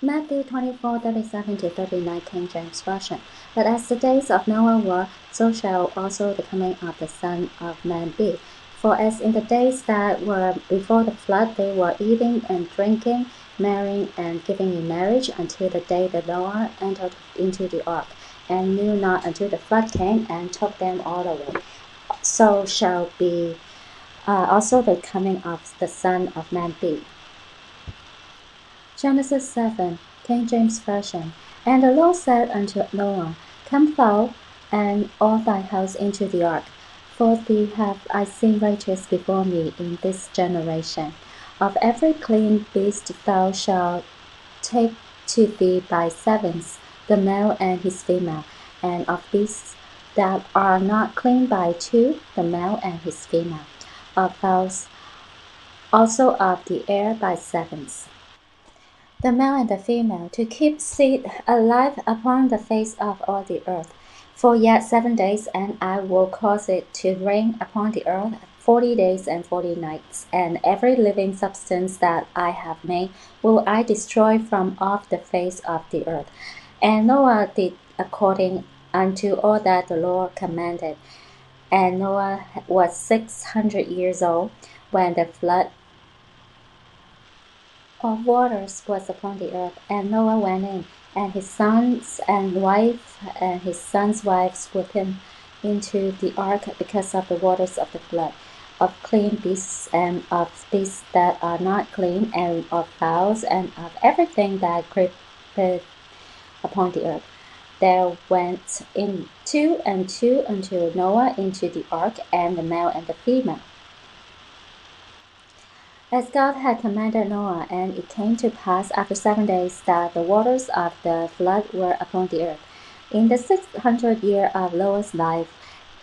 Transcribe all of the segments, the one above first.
Matthew 24:37-39 King James Version. But as the days of Noah were, so shall also the coming of the Son of Man be. For as in the days that were before the flood, they were eating and drinking, marrying and giving in marriage, until the day that Noah entered into the ark, and knew not until the flood came and took them all away. So shall be also the coming of the Son of Man be. Genesis 7, King James Version. And the Lord said unto Noah, Come thou and all thy house into the ark, for thee have I seen righteous before me in this generation. Of every clean beast thou shalt take to thee by sevens, the male and his female, and of beasts that are not clean by two, the male and his female, of fowls also of the air by sevens, the male and the female, to keep seed alive upon the face of all the earth. For yet 7 days, and I will cause it to rain upon the earth 40 days and 40 nights, and every living substance that I have made will I destroy from off the face of the earth. And Noah did according unto all that the Lord commanded. And Noah was 600 years old when the flood of waters was upon the earth, and Noah went in, and his sons and wife, and his sons' wives with him, into the ark, because of the waters of the flood, of clean beasts, and of beasts that are not clean, and of fowls, and of everything that creepeth upon the earth. There went in two and two unto Noah into the ark, and the male and the female, as God had commanded Noah. And it came to pass after 7 days that the waters of the flood were upon the earth. In the 600th year of Noah's life,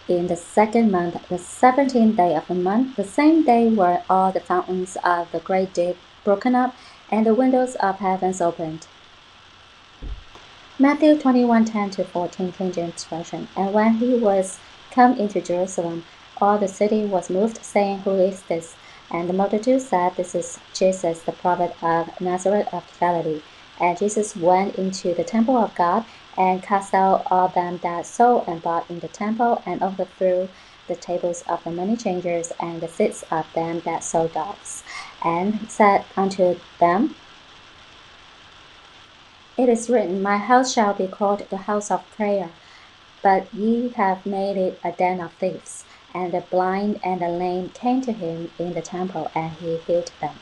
in the second month, the 17th day of the month, the same day were all the fountains of the great deep broken up, and the windows of heavens opened. Matthew 21:10-14 King James Version. And when he was come into Jerusalem, all the city was moved, saying, Who is this? And the multitude said, This is Jesus, the prophet of Nazareth of Galilee. And Jesus went into the temple of God, and cast out all them that sold and bought in the temple, and overthrew the tables of the money changers, and the seats of them that sold doves, and said unto them, It is written, My house shall be called the house of prayer, but ye have made it a den of thieves. And the blind and the lame came to him in the temple, and he healed them.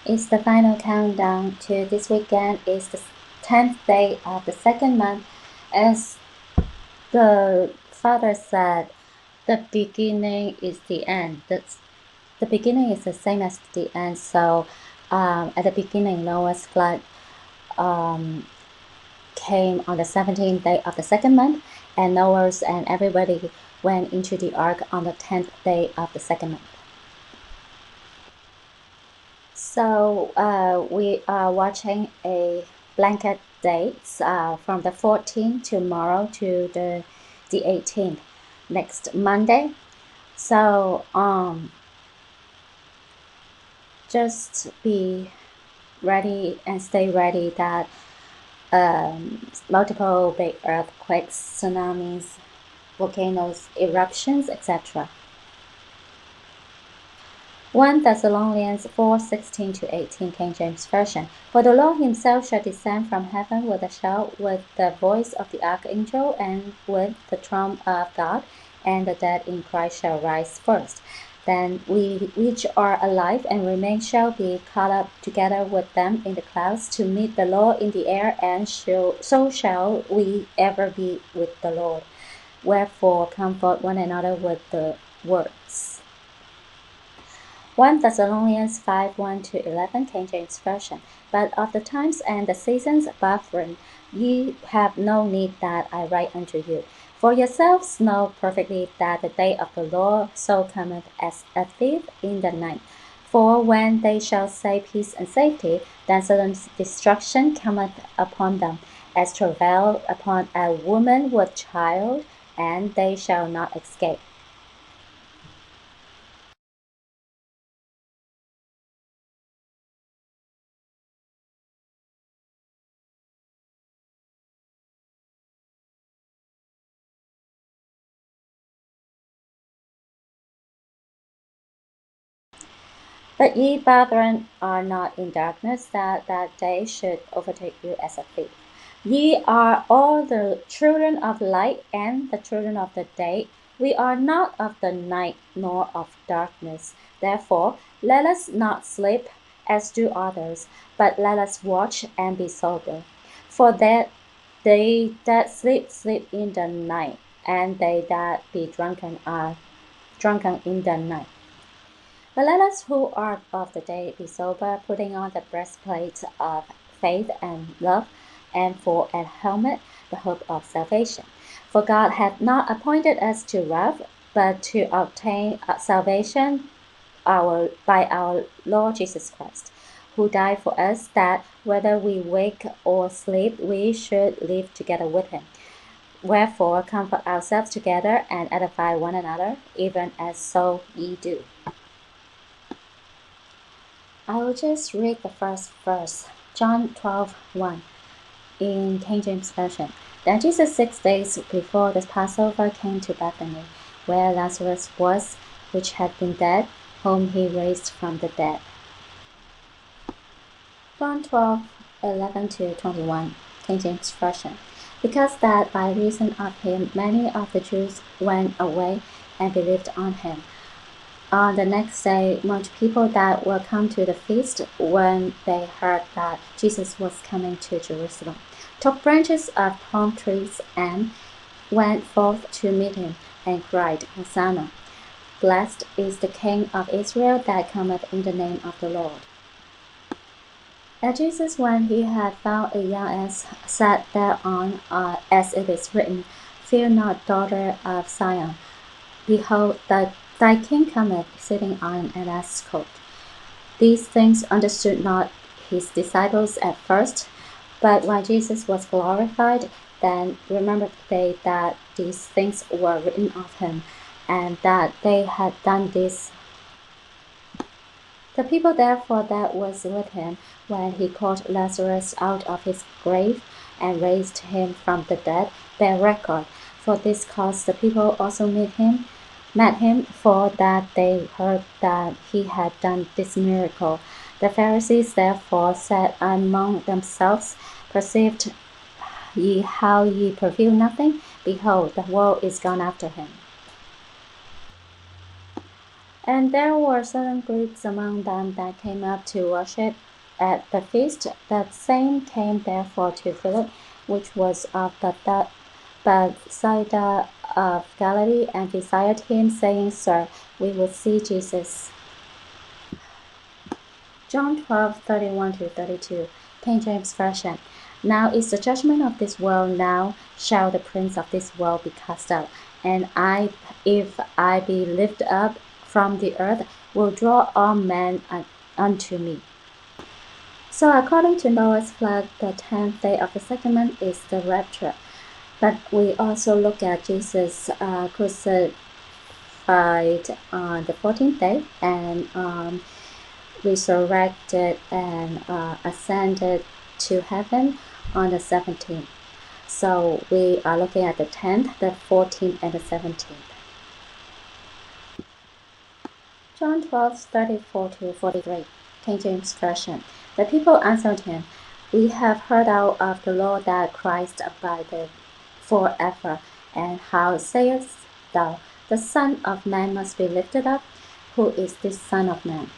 It's the final countdown to this weekend. It's the 10th day of the second month. As the Father said, the beginning is the end. The beginning is the same as the end. So at the beginning, Noah's flood came on the 17th day of the second month, and Noah's and everybody went into the ark on the 10th day of the second month. So we are watching a blanket dates from the 14th tomorrow to the 18th, next Monday. So just be ready and stay ready that multiple big earthquakes, tsunamis, volcanoes, eruptions, etc. 1 Thessalonians 4:16-18 King James Version. For the Lord himself shall descend from heaven with a shout, with the voice of the archangel, and with the trump of God, and the dead in Christ shall rise first. Then we which are alive and remain shall be caught up together with them in the clouds to meet the Lord in the air, and so shall we ever be with the Lord. Wherefore comfort one another with the words. 1 Thessalonians 5:1-11 King James Version. But of the times and the seasons, brethren, ye have no need that I write unto you. For yourselves know perfectly that the day of the Lord so cometh as a thief in the night. For when they shall say peace and safety, then sudden destruction cometh upon them, as travail upon a woman with child, and they shall not escape. But ye, brethren, are not in darkness, that that day should overtake you as a thief. Ye are all the children of light and the children of the day. We are not of the night nor of darkness. Therefore, let us not sleep as do others, but let us watch and be sober. For that they that sleep, sleep in the night, and they that be drunken are drunken in the night. But let us who are of the day be sober, putting on the breastplate of faith and love, and for a helmet the hope of salvation. For God hath not appointed us to wrath, but to obtain salvation by our Lord Jesus Christ, who died for us, that whether we wake or sleep, we should live together with him. Wherefore comfort ourselves together and edify one another, even as so ye do. I will just read the first verse, John 12:1, in King James Version. Then Jesus 6 days before the Passover came to Bethany, where Lazarus was, which had been dead, whom he raised from the dead. John 12:11-21, King James Version. Because that by reason of him many of the Jews went away and believed on him. On the next day, much people that were come to the feast, when they heard that Jesus was coming to Jerusalem, took branches of palm trees and went forth to meet him, and cried, Hosanna! Blessed is the King of Israel that cometh in the name of the Lord. And Jesus, when he had found a young ass, sat thereon, as it is written, Fear not, daughter of Zion. Behold, thy king cometh, sitting on an ass's coat. These things understood not his disciples at first, but when Jesus was glorified, then remembered they that these things were written of him, and that they had done this. The people therefore that was with him, when he called Lazarus out of his grave, and raised him from the dead, bear record. For this cause the people also met him, for that they heard that he had done this miracle. The Pharisees therefore said among themselves, Perceived ye how ye prevail nothing? Behold, the world is gone after him. And there were certain Greeks among them that came up to worship at the feast. The same came therefore to Philip, which was of Bethsaida of Galilee, and desired him, saying, Sir, we would see Jesus. John 12:31-32, King James Version. Now is the judgment of this world, now shall the prince of this world be cast out. And I, if I be lifted up from the earth, will draw all men unto me. So according to Noah's flood, the 10th day of the second month is the rapture. But we also look at Jesus crucified on the 14th day and resurrected and ascended to heaven on the 17th. So we are looking at the 10th, the 14th, and the 17th. John 12:34-43, King James Version. The people answered him, We have heard out of the Lord that Christ abideth forever. And how sayest thou, the Son of Man must be lifted up? Who is this Son of Man?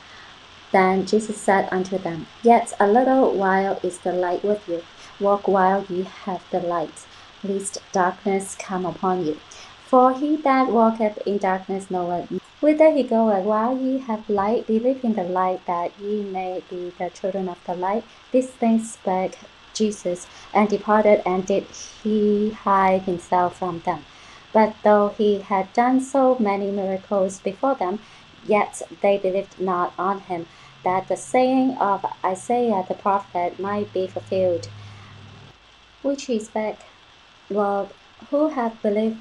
Then Jesus said unto them, Yet a little while is the light with you. Walk while ye have the light, lest darkness come upon you. For he that walketh in darkness knoweth whither he goeth. While ye have light, believe in the light, that ye may be the children of the light. These things spake Jesus, and departed, and did he hide himself from them. But though he had done so many miracles before them, yet they believed not on him, that the saying of Isaiah the prophet might be fulfilled, which he spake, Lord, who hath believed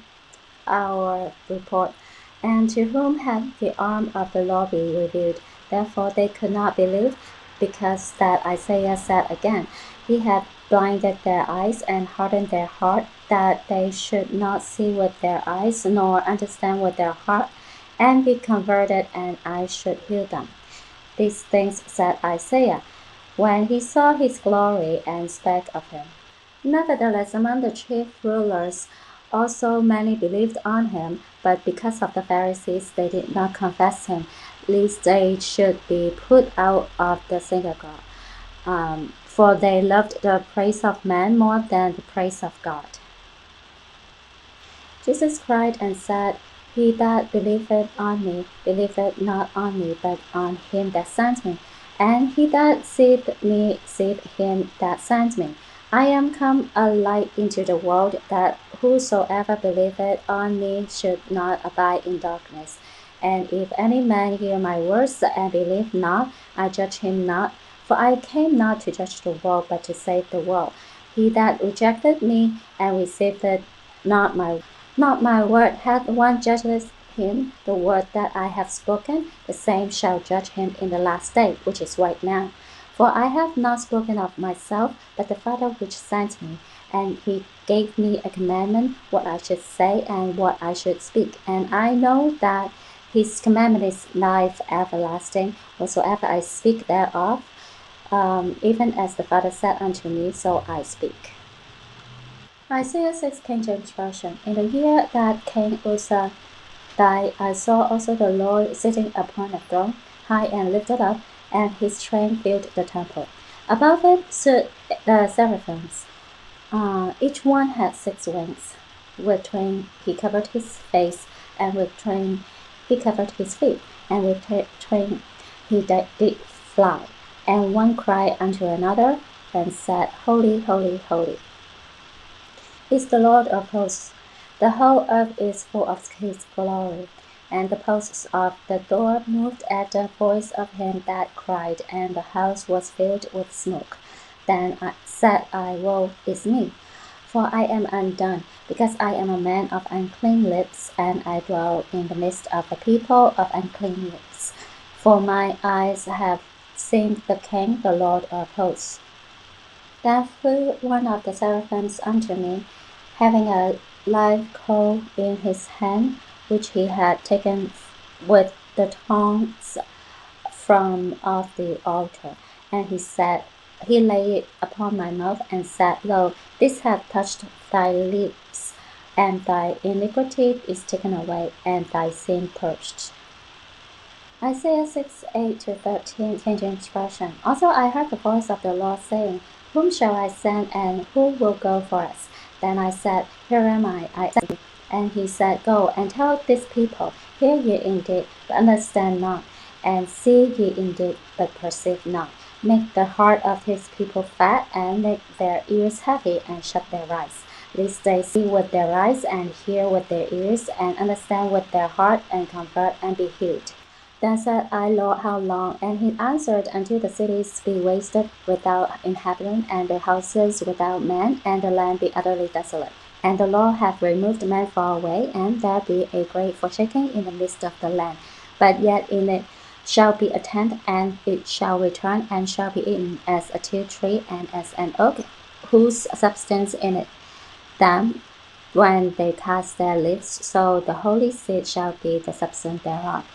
our report? And to whom hath the arm of the Lord been revealed? Therefore they could not believe, because that Isaiah said again, He hath blinded their eyes and hardened their heart, that they should not see with their eyes, nor understand with their heart, and be converted, and I should heal them. These things said Isaiah, when he saw his glory and spake of him. Nevertheless, among the chief rulers also many believed on him, but because of the Pharisees they did not confess him, lest they should be put out of the synagogue. For they loved the praise of men more than the praise of God. Jesus cried and said, He that believeth on me, believeth not on me, but on him that sent me. And he that seeth me, seeth him that sent me. I am come a light into the world, that whosoever believeth on me should not abide in darkness. And if any man hear my words and believe not, I judge him not. For I came not to judge the world, but to save the world. He that rejected me and received not my word hath one judged him. The word that I have spoken, the same shall judge him in the last day, which is right now. For I have not spoken of myself, but the Father which sent me. And he gave me a commandment, what I should say and what I should speak. And I know that his commandment is life everlasting. Whatsoever I speak thereof, even as the Father said unto me, so I speak. Isaiah 6, King James Version. In the year that King Uzziah died, I saw also the Lord sitting upon a throne, high and lifted up, and his train filled the temple. Above it stood the seraphims. Each one had 6 wings. With twain he covered his face, and with twain he covered his feet, and with twain he did fly. And one cried unto another, and said, Holy, holy, holy is the Lord of hosts. The whole earth is full of his glory. And the posts of the door moved at the voice of him that cried, and the house was filled with smoke. Then said I, Woe is me, for I am undone, because I am a man of unclean lips, and I dwell in the midst of a people of unclean lips. For my eyes have seen the King, the Lord of hosts. Then flew one of the seraphims unto me, having a live coal in his hand, which he had taken with the tongs from off the altar. And he laid it upon my mouth, and said, Lo, this hath touched thy lips, and thy iniquity is taken away, and thy sin purged. Isaiah 6, 8-13, King James Version. Also I heard the voice of the Lord saying, Whom shall I send, and who will go for us? Then I said, Here am I sent you. And he said, Go and tell this people, Hear ye indeed, but understand not, and see ye indeed, but perceive not. Make the heart of his people fat, and make their ears heavy, and shut their eyes, lest they see with their eyes, and hear with their ears, and understand with their heart, and convert, and be healed. Then said I, Lord, how long? And he answered, Until the cities be wasted without inhabitant, and the houses without man, and the land be utterly desolate. And the Lord hath removed men far away, and there be a great forsaking in the midst of the land. But yet in it shall be a tent, and it shall return, and shall be eaten as a teak tree, and as an oak, whose substance in it. Then when they cast their leaves, so the holy seed shall be the substance thereof.